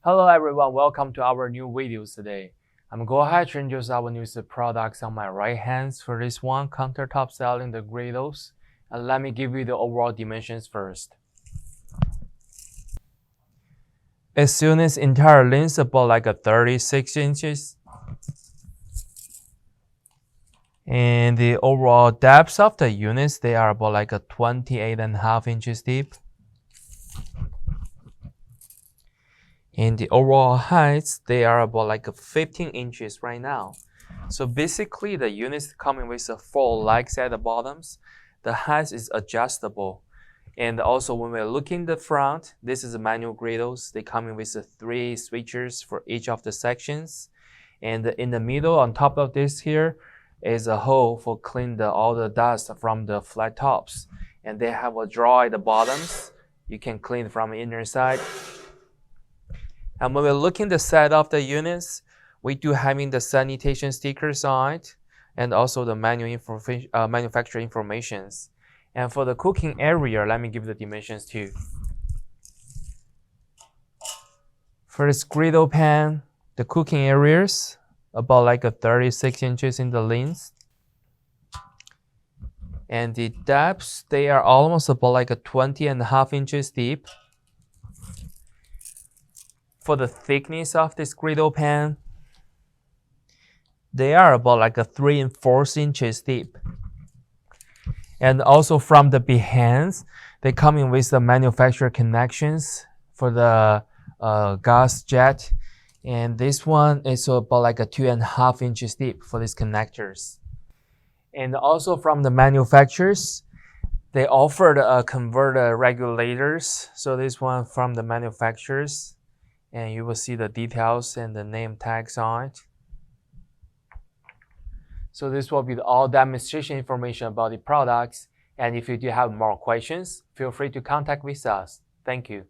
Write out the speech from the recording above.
Hello everyone, welcome to our new videos today. I'm going ahead to introduce our newest products on my right hand. For this one, Countertop selling the Griddles. And let me give you the overall dimensions first. Its unit's entire length is about like a 36 inches. And the overall depth of the units, they are about like a 28.5 inches deep. And the overall heights, they are about like 15 inches right now. So basically the units coming with the 4 legs at the bottoms. The height is adjustable. And also when we're looking the front, this is a manual griddles. They come in with the 3 switches for each of the sections. And in the middle, on top of this here, is a hole for clean all the dust from the flat tops. And they have a drawer at the bottoms. You can clean from the inner side. And when we're looking the set of the units, we do having the sanitation stickers on it and also the manufacturer informations. And for the cooking area, let me give the dimensions too. For this griddle pan, the cooking areas about like a 36 inches in the length. And the depths, they are almost about like a 20.5 inches deep. For the thickness of this griddle pan, they are about like a 3 4 inches deep. And also from the behinds, they come in with the manufacturer connections for the gas jet. And this one is about like a 2.5 inches deep for these connectors. And also from the manufacturers, they offered converter regulators. So this one from the manufacturers. And you will see the details and the name tags on it. So this will be all demonstration information about the products. And if you do have more questions, feel free to contact with us. Thank you.